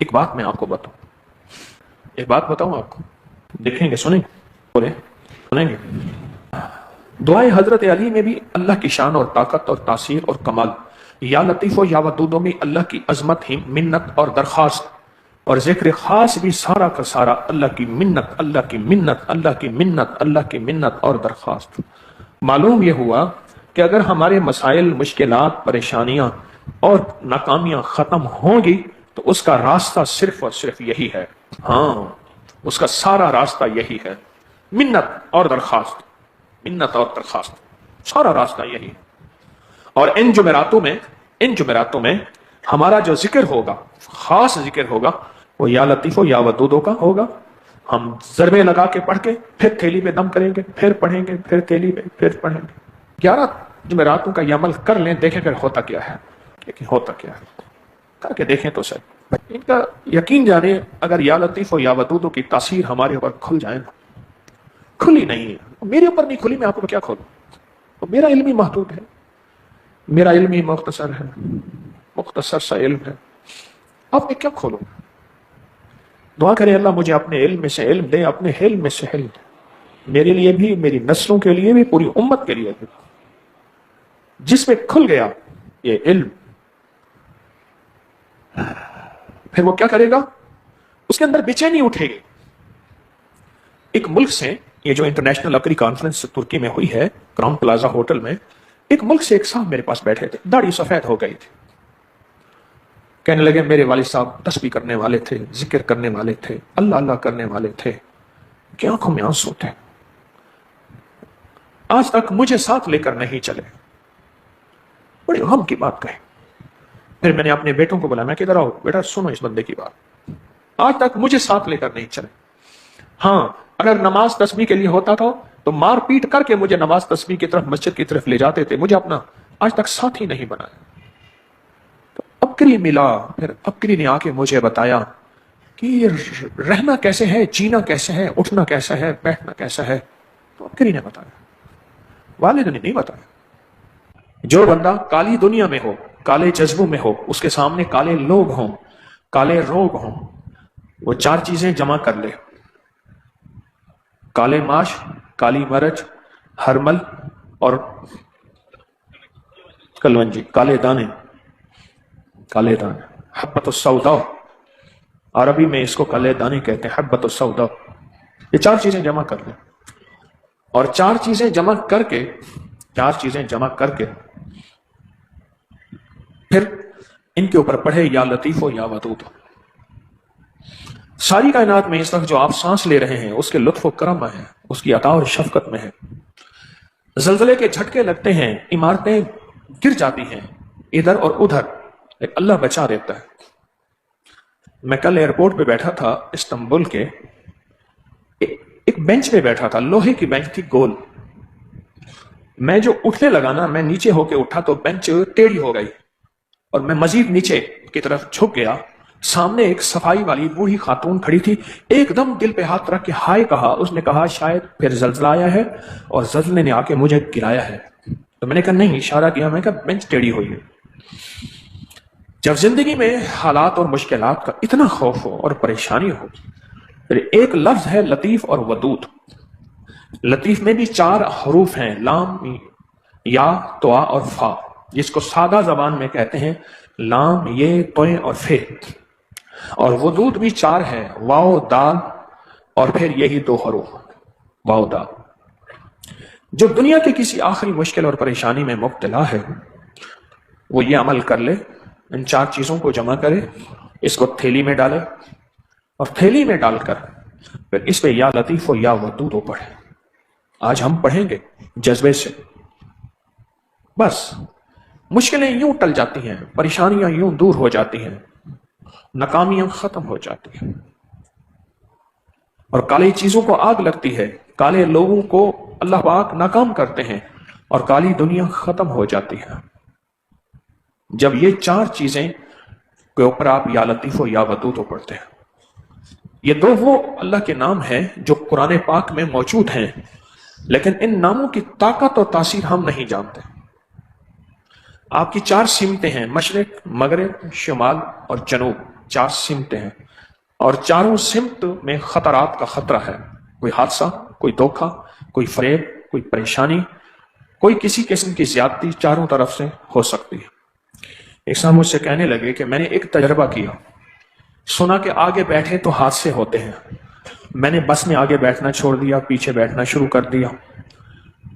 ایک بات میں آپ کو بتاؤں، ایک بات بتاؤں آپ کو، دیکھیں گے، سنیں گے، بولے سنیں گے۔ دعائے حضرت علی میں بھی اللہ کی شان اور طاقت اور تاثیر اور کمال، یا لطیف و یا ودودوں میں اللہ کی عظمت ہی منت اور درخواست، اور ذکر خاص بھی سارا کا سارا اللہ کی منت، اللہ کی منت، اللہ کی منت، اللہ کی منت اور درخواست۔ معلوم یہ ہوا کہ اگر ہمارے مسائل، مشکلات، پریشانیاں اور ناکامیاں ختم ہوں گی تو اس کا راستہ صرف اور صرف یہی ہے، ہاں اس کا سارا راستہ یہی ہے، منت اور درخواست، منت اور درخواست، سارا راستہ یہی ہے۔ اور ان جمعراتوں میں ہمارا جو ذکر ہوگا، خاص ذکر ہوگا، وہ یا لطیف و یا ودودوں کا ہوگا۔ ہم ضربے لگا کے پڑھ کے پھر تھیلی پہ دم کریں گے، پھر پڑھیں گے، پھر تھیلی پہ، پھر پڑھیں گے۔ 11 جمعراتوں کا یہ عمل کر لیں، دیکھیں پھر ہوتا کیا ہے، لیکن ہوتا کیا ہے، کر کے دیکھیں تو صحیح۔ ان کا یقین جانے، اگر یا لطیف و یا ودودوں کی تاثیر ہمارے اوپر کھل جائے نا، کھلی نہیں ہے، میرے اوپر نہیں کھلی، میں آپ کو کیا کھولوں؟ میرا علم ہی محدود ہے، میرا علم ہی مختصر ہے، مختصر سا علم ہے، آپ میں کیا کھولوں؟ دعا کریں اللہ مجھے اپنے علم میں سے علم دے، اپنے علم میں سے علم دے، میرے لیے بھی، میری نسلوں کے لیے بھی، پوری امت کے لیے بھی۔ جس میں کھل گیا یہ علم، پھر وہ کیا کرے گا؟ اس کے اندر بے چینی اٹھے گی۔ ایک ملک سے، یہ جو انٹرنیشنل لکڑی کانفرنس ترکی میں ہوئی ہے، کراؤن پلازا ہوٹل میں، ایک ملک سے ایک صاحب میرے پاس بیٹھے تھے، داڑھی سفید ہو گئی تھی، کہنے لگے میرے والد صاحب تسبیح کرنے والے تھے، ذکر کرنے والے تھے، اللہ اللہ کرنے والے تھے، کہ آنکھوں میں آنسو تھے، آج تک مجھے ساتھ لے کر نہیں چلے۔ بڑی غم کی بات کہی۔ پھر میں نے اپنے بیٹوں کو بولا، میں کہ ادھر آؤ بیٹا، سنو اس بندے کی بات، آج تک مجھے ساتھ لے کر نہیں چلے، ہاں اگر نماز تسبیح کے لیے ہوتا تھا تو مار پیٹ کر کے مجھے نماز تسبیح کی طرف، مسجد کی طرف لے جاتے تھے، مجھے اپنا آج تک ساتھی نہیں بنایا۔ تو عبقری ملا، پھر عبقری نے آ کے مجھے بتایا کہ یہ رہنا کیسے ہے، جینا کیسے ہے، اٹھنا کیسا ہے، بیٹھنا کیسا ہے، تو عبقری نے بتایا، والد نے نہیں بتایا۔ جو بندہ کالی دنیا میں ہو، کالے جذبوں میں ہو، اس کے سامنے کالے لوگ ہوں، کالے روگ ہوں، وہ 4 چیزیں جمع کر لے: کالے ماش، کالی مرچ، ہرمل اور کلونجی، کالے دانے، کالے دانے، حبۃ السوداء، عربی میں اس کو کالے دانے کہتے ہیں، حبۃ السوداء۔ یہ 4 چیزیں جمع کر لیں، اور 4 چیزیں جمع کر کے، 4 چیزیں جمع کر کے پھر ان کے اوپر پڑھے یا لطیف و یا ودود۔ ساری کائنات میں اس وقت جو آپ سانس لے رہے ہیں، اس کے لطف و کرم میں ہے، اس کی عطا اور شفقت میں ہے۔ زلزلے کے جھٹکے لگتے ہیں، عمارتیں گر جاتی ہیں ادھر اور ادھر، لیکن اللہ بچا دیتا ہے۔ میں کل ایئرپورٹ پہ بیٹھا تھا استنبول کے، ایک بینچ پہ بیٹھا تھا، لوہے کی بینچ تھی، گول۔ میں جو اٹھنے لگا نا، میں نیچے ہو کے اٹھا تو بینچ ٹیڑھی ہو گئی، اور میں مزید نیچے کی طرف جھک گیا۔ سامنے ایک صفائی والی بوڑھی خاتون کھڑی تھی، ایک دم دل پہ ہاتھ رکھ کے ہائے کہا۔ اس نے کہا شاید پھر زلزلہ آیا ہے اور زلزلے نے آ کے مجھے گرایا ہے۔ تو میں نے کہا نہیں، اشارہ کیا، میں نے کہا بینچ ٹیڑھی ہوئی ہے۔ جب زندگی میں حالات اور مشکلات کا اتنا خوف ہو اور پریشانی ہو، پھر ایک لفظ ہے لطیف اور ودود۔ لطیف میں بھی 4 حروف ہیں، لام، یا، توا اور فا، جس کو سادہ زبان میں کہتے ہیں لام، یہ، توئیں اور فے۔ اور ودود بھی 4 ہے، واو، دال، اور پھر یہی 2 حروف، واو، دال۔ جو دنیا کے کسی آخری مشکل اور پریشانی میں مبتلا ہے، وہ یہ عمل کر لے، ان 4 چیزوں کو جمع کرے، اس کو تھیلی میں ڈالے، اور تھیلی میں ڈال کر پھر اس پہ یا لطیف و یا ودود پڑھے۔ آج ہم پڑھیں گے جذبے سے، بس مشکلیں یوں ٹل جاتی ہیں، پریشانیاں یوں دور ہو جاتی ہیں، ناکامیاں ختم ہو جاتی ہیں، اور کالی چیزوں کو آگ لگتی ہے، کالے لوگوں کو اللہ پاک ناکام کرتے ہیں، اور کالی دنیا ختم ہو جاتی ہے۔ جب یہ 4 چیزیں کے اوپر آپ یا لطیف و یا ودود پڑھتے ہیں، یہ 2 وہ اللہ کے نام ہیں جو قرآن پاک میں موجود ہیں، لیکن ان ناموں کی طاقت اور تاثیر ہم نہیں جانتے۔ آپ کی 4 سمتیں ہیں، مشرق، مغرب، شمال اور جنوب، 4 سمتیں ہیں اور چاروں سمت میں خطرات کا خطرہ ہے. کوئی حادثہ، کوئی دھوکہ، کوئی فریب، کوئی پریشانی، کوئی کسی قسم کی زیادتی چاروں طرف سے ہو سکتی ہے. ایک صاحب مجھ سے کہنے لگے کہ میں نے ایک تجربہ کیا، سنا کہ آگے بیٹھے تو حادثے ہوتے ہیں. میں نے بس میں آگے بیٹھنا چھوڑ دیا، پیچھے بیٹھنا شروع کر دیا.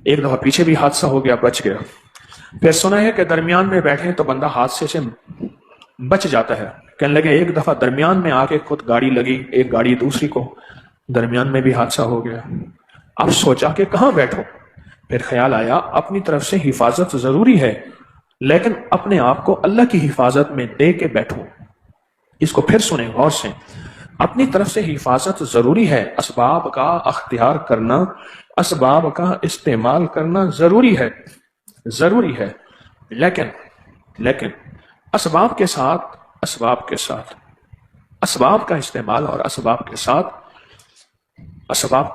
ایک دفعہ پیچھے بھی حادثہ ہو گیا، بچ گیا. پھر سنا ہے کہ درمیان میں بیٹھے تو بندہ حادثے سے بچ جاتا ہے. کہنے لگے ایک دفعہ درمیان میں آ کے خود گاڑی لگی، ایک گاڑی دوسری کو، درمیان میں بھی حادثہ ہو گیا. اب سوچا کہ کہاں بیٹھو. پھر خیال آیا اپنی طرف سے حفاظت ضروری ہے، لیکن اپنے آپ کو اللہ کی حفاظت میں دے کے بیٹھو. اس کو پھر سنیں غور سے. اپنی طرف سے حفاظت ضروری ہے، اسباب کا اختیار کرنا، اسباب کا استعمال کرنا ضروری ہے، ضروری ہے. لیکن اسباب کے ساتھ اسباب کا استعمال اور اسباب کے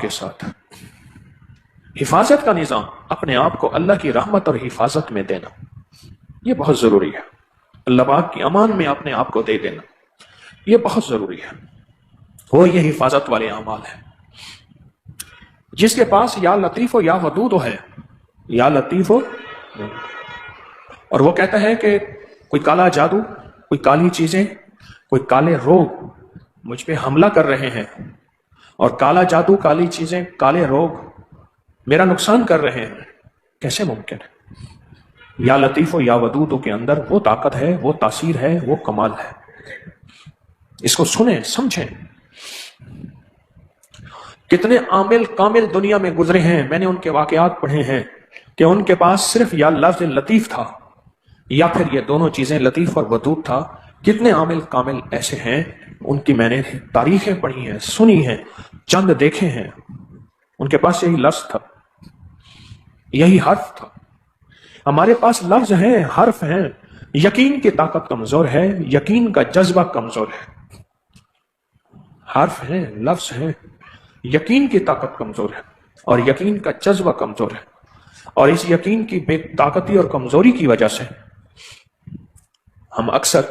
ساتھ حفاظت کا نظام، اپنے آپ کو اللہ کی رحمت اور حفاظت میں دینا، یہ بہت ضروری ہے. اللہ پاک کی امان میں اپنے آپ کو دے دینا، یہ بہت ضروری ہے. وہ یہ حفاظت والے اعمال ہیں. جس کے پاس یا لطیف ہو یا ودود ہے، یا لطیف ہو، اور وہ کہتا ہے کہ کوئی کالا جادو، کوئی کالی چیزیں، کوئی کالے روگ مجھ پہ حملہ کر رہے ہیں، اور کالا جادو، کالی چیزیں، کالے روگ میرا نقصان کر رہے ہیں. کیسے ممکن ہے؟ یا لطیف و یا ودود کے اندر وہ طاقت ہے، وہ تاثیر ہے، وہ کمال ہے. اس کو سنیں، سمجھیں. کتنے عامل کامل دنیا میں گزرے ہیں، میں نے ان کے واقعات پڑھے ہیں کہ ان کے پاس صرف یا لفظ لطیف تھا یا پھر یہ دونوں چیزیں لطیف اور ودود تھا. کتنے عامل کامل ایسے ہیں، ان کی میں نے تاریخیں پڑھی ہیں، سنی ہیں، چند دیکھے ہیں. ان کے پاس یہی لفظ تھا، یہی حرف تھا. ہمارے پاس لفظ ہیں، حرف ہیں، یقین کی طاقت کمزور ہے، یقین کا جذبہ کمزور ہے. حرف ہیں، لفظ ہیں، یقین کی طاقت کمزور ہے اور یقین کا جذبہ کمزور ہے. اور اس یقین کی بے طاقتی اور کمزوری کی وجہ سے ہم اکثر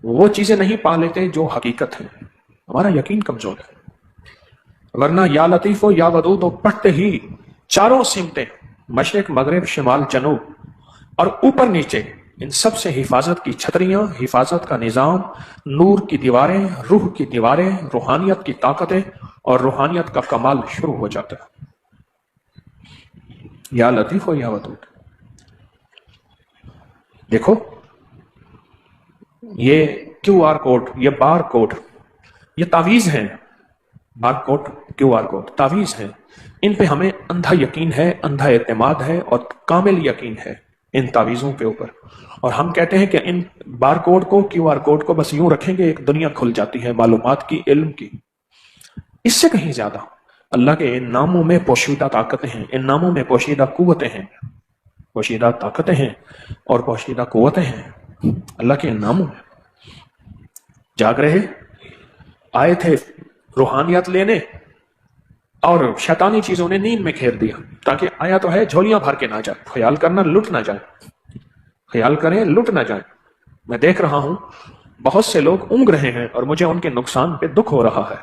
وہ چیزیں نہیں پا لیتے جو حقیقت ہیں. ہمارا یقین کمزور ہے. ورنہ یا لطیف ہو یا ودود ہو پڑھتے ہی چاروں سمتیں، مشرق، مغرب، شمال، جنوب اور اوپر نیچے، ان سب سے حفاظت کی چھتریاں، حفاظت کا نظام، نور کی دیواریں، روح کی دیواریں، روحانیت کی طاقتیں اور روحانیت کا کمال شروع ہو جاتا ہے. یا لطیف ہو یا ودود. دیکھو یہ کیو آر کوڈ، یہ بار کوڈ، یہ تعویذ ہیں. Bar code, Q R code تعویذ ہیں. ان پہ ہمیں اندھا یقین ہے، اندھا اعتماد ہے اور کامل یقین ہے ان تعویذوں کے اوپر. اور ہم کہتے ہیں کہ ان بار کوڈ کو، کیو آر کوڈ کو بس یوں رکھیں گے ایک دنیا کھل جاتی ہے معلومات کی، علم کی. اس سے کہیں زیادہ اللہ کے ان ناموں میں پوشیدہ طاقتیں ہیں، ان ناموں میں پوشیدہ قوتیں ہیں، پوشیدہ طاقتیں ہیں اور پوشیدہ قوتیں ہیں اللہ کے ان ناموں میں. جاگ رہے آئے تھے روحانیت لینے اور شیطانی چیزوں نے نیند میں گھیر دیا، تاکہ آیا تو ہے جھولیاں بھر کے نہ جائے. خیال کرنا لٹ نہ جائے، خیال کریں لٹ نہ جائے. میں دیکھ رہا ہوں بہت سے لوگ اونگ رہے ہیں اور مجھے ان کے نقصان پہ دکھ ہو رہا ہے.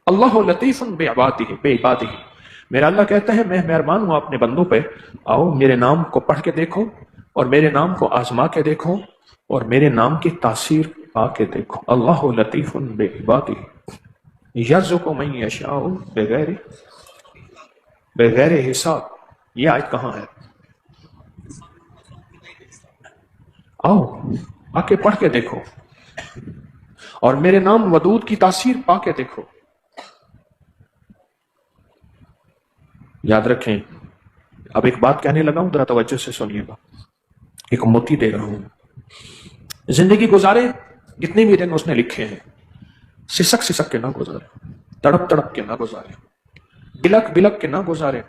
اللہ لطیف بعبادہ، میرا اللہ کہتا ہے میں مہربان ہوں اپنے بندوں پہ. آؤ میرے نام کو پڑھ کے دیکھو اور میرے نام کو آزما کے دیکھو اور میرے نام کی تاثیر پا کے دیکھو. اللہ لطیف بعبادہ یرزق من یشاء بغیر حساب. یہ آیت کہاں ہے؟ آؤ آ کے پڑھ کے دیکھو اور میرے نام ودود کی تاثیر پا کے دیکھو. یاد رکھیں، اب ایک بات کہنے لگا ہوں، ذرا توجہ سے سنیے گا. ایک موتی دے رہا ہوں. زندگی گزارے جتنے بھی دن اس نے لکھے ہیں، سسک سسک کے نہ گزارے، تڑپ تڑپ کے نہ گزارے، بلک بلک کے نہ گزارے.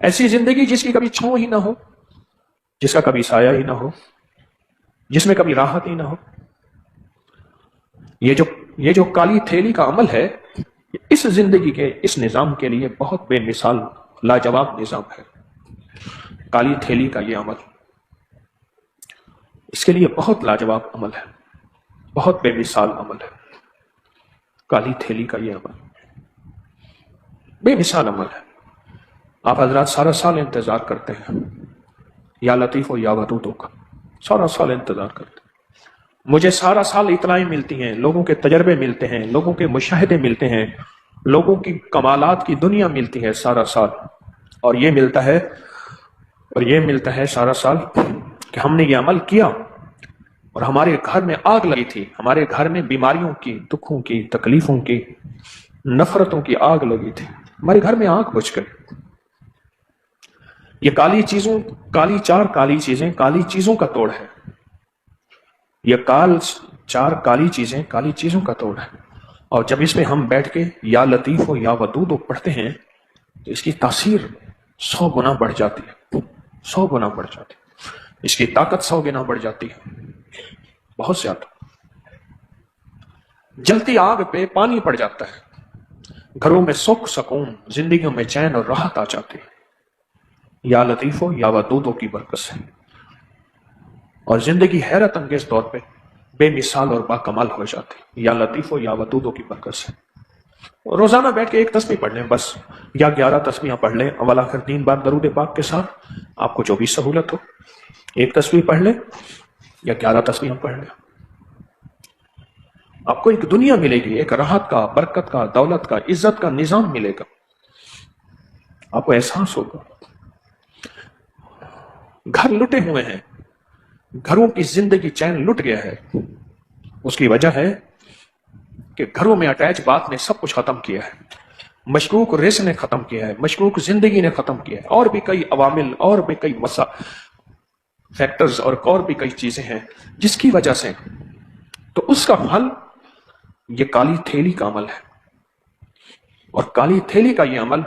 ایسی زندگی جس کی کبھی چھاؤں ہی نہ ہو، جس کا کبھی سایہ ہی نہ ہو، جس میں کبھی راحت ہی نہ ہو. یہ جو کالی تھیلی کا عمل ہے، اس زندگی کے اس نظام کے لیے بہت بے مثال لاجواب نظام ہے. کالی تھیلی کا یہ عمل اس کے لیے بہت لاجواب عمل ہے، بہت بے مثال عمل ہے، کالی تھیلی کا یہ عمل بے مثال عمل ہے۔ آپ حضرات سارا سال انتظار کرتے ہیں یا لطیف و یا ودود کا، سارا سال انتظار کرتے ہیں۔ مجھے سارا سال اطلاعیں ملتی ہیں، لوگوں کے تجربے ملتے ہیں، لوگوں کے مشاہدے ملتے ہیں، لوگوں کی کمالات کی دنیا ملتی ہے سارا سال، اور یہ ملتا ہے سارا سال کہ ہم نے یہ عمل کیا اور ہمارے گھر میں آگ لگی تھی، ہمارے گھر میں بیماریوں کی، دکھوں کی، تکلیفوں کی، نفرتوں کی آگ لگی تھی، ہمارے گھر میں آگ بجھ گئی۔ یہ کالی چیزیں کالی چیزوں کا توڑ ہے، یہ چار کالی چیزوں کا توڑ ہے، اور جب اس میں ہم بیٹھ کے یا لطیف و یا ودود پڑھتے ہیں تو اس کی تاثیر 100 گنا بڑھ جاتی ہے، 100 گنا بڑھ جاتی ہے، اس کی طاقت 100 گنا بڑھ جاتی ہے، بہت زیادہ۔ جلتی آگ پہ پانی پڑ جاتا ہے، گھروں میں سکھ سکون، زندگیوں میں چین اور راحت آ جاتی ہے، یا لطیفو یا ودودوں کی برکت سے، اور زندگی حیرت انگیز طور پہ بے مثال اور باکمال ہو جاتی ہے، یا لطیفو یا ودودوں کی برکت سے۔ روزانہ بیٹھ کے ایک تسبیح پڑھ لیں بس، یا 11 تسبیحاں پڑھ لیں اول آخر 3 بار درود پاک کے ساتھ، آپ کو جو بھی سہولت ہو، ایک تسبیح پڑھ لیں یا 11 تسبیحاں پڑھ لیں، آپ کو ایک دنیا ملے گی، ایک راحت کا، برکت کا، دولت کا، عزت کا نظام ملے گا، آپ کو احساس ہوگا۔ گھر لٹے ہوئے ہیں، گھروں کی زندگی چین لٹ گیا ہے، اس کی وجہ ہے کہ گھروں میں اٹیچ بات نے سب کچھ ختم کیا ہے، مشکوک رزق نے ختم کیا ہے، مشکوک زندگی نے ختم کیا ہے، اور بھی کئی عوامل، اور بھی کئی فیکٹرز، اور بھی کئی چیزیں ہیں جس کی وجہ سے، تو اس کا پھل یہ کالی تھیلی کا عمل ہے، اور کالی تھیلی کا یہ عمل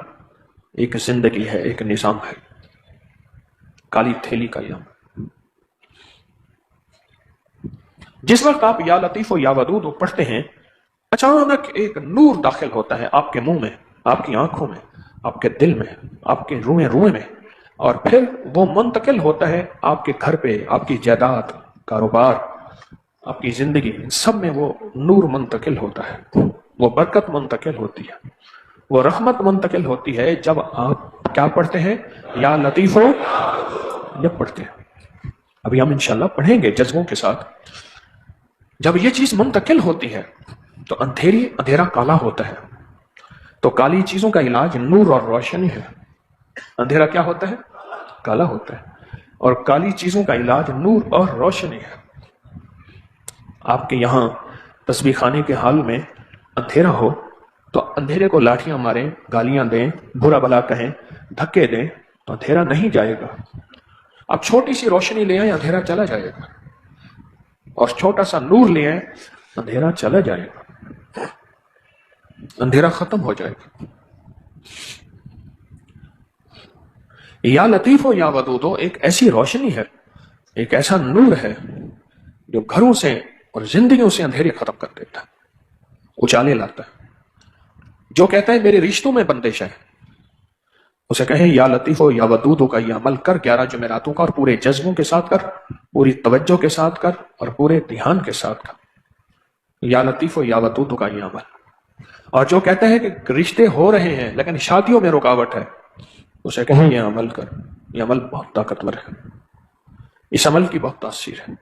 ایک زندگی ہے، ایک نظام ہے، کالی تھیلی کا یہ عمل۔ جس وقت آپ یا لطیف و یا ودود پڑھتے ہیں، اچانک ایک نور داخل ہوتا ہے آپ کے منہ میں، آپ کی آنکھوں میں، آپ کے دل میں، آپ کے روئے میں، اور پھر وہ منتقل ہوتا ہے آپ کے گھر پہ، آپ کی جائیداد، کاروبار، آپ کی زندگی، سب میں وہ نور منتقل ہوتا ہے، وہ برکت منتقل ہوتی ہے، وہ رحمت منتقل ہوتی ہے جب آپ کیا پڑھتے ہیں؟ یا لطیف ہو جب پڑھتے ہیں۔ ابھی ہم انشاءاللہ پڑھیں گے جذبوں کے ساتھ۔ جب یہ چیز منتقل ہوتی ہے تو اندھیرا کالا ہوتا ہے، تو کالی چیزوں کا علاج نور اور روشنی ہے۔ اندھیرا کیا ہوتا ہے؟ کالا ہوتا ہے، اور کالی چیزوں کا علاج نور اور روشنی ہے۔ آپ کے یہاں تسبیح خانے کے حال میں اندھیرا ہو تو اندھیرے کو لاٹھیاں ماریں، گالیاں دیں، برا بلا کہیں، دھکے دیں تو اندھیرا نہیں جائے گا۔ آپ چھوٹی سی روشنی لے آئیں، اندھیرا چلا جائے گا، اور چھوٹا سا نور لے آئیں، اندھیرا چلا جائے گا، اندھیرا ختم ہو جائے گا۔ یا لطیف و یا ودودو ایک ایسی روشنی ہے، ایک ایسا نور ہے جو گھروں سے اور زندگیوں سے اندھیرے ختم کر دیتا ہے، اجالے لاتا ہے۔ جو کہتا ہے میرے رشتوں میں بندش ہے، اسے کہیں یا لطیف و یا ودودو کا یہ عمل کر، 11 جمعراتوں کا، اور پورے جذبوں کے ساتھ کر، پوری توجہ کے ساتھ کر، اور پورے دھیان کے ساتھ کر، یا لطیف و یا ودودو کا یہ عمل۔ اور جو کہتا ہے کہ رشتے ہو رہے ہیں لیکن شادیوں میں رکاوٹ ہے، اسے کہیں یہ عمل کر، یہ عمل بہت طاقتور ہے، اس عمل کی بہت تاثیر ہے،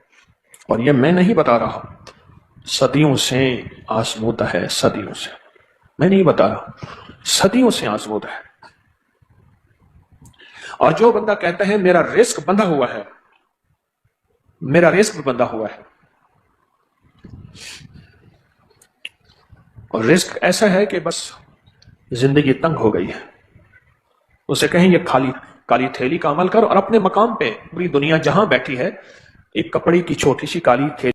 اور یہ میں نہیں بتا رہا، صدیوں سے آزمودہ ہے، صدیوں سے، میں نہیں بتا رہا، صدیوں سے آزمودہ ہے۔ اور جو بندہ کہتا ہے میرا رزق بندھا ہوا ہے، میرا رزق بندھا ہوا ہے، اور رزق ایسا ہے کہ بس زندگی تنگ ہو گئی ہے، اسے کہیں یہ کالی تھیلی کا عمل کر، اور اپنے مقام پہ پوری دنیا جہاں بیٹھی ہے ایک کپڑے کی چھوٹی سی کالی تھیلی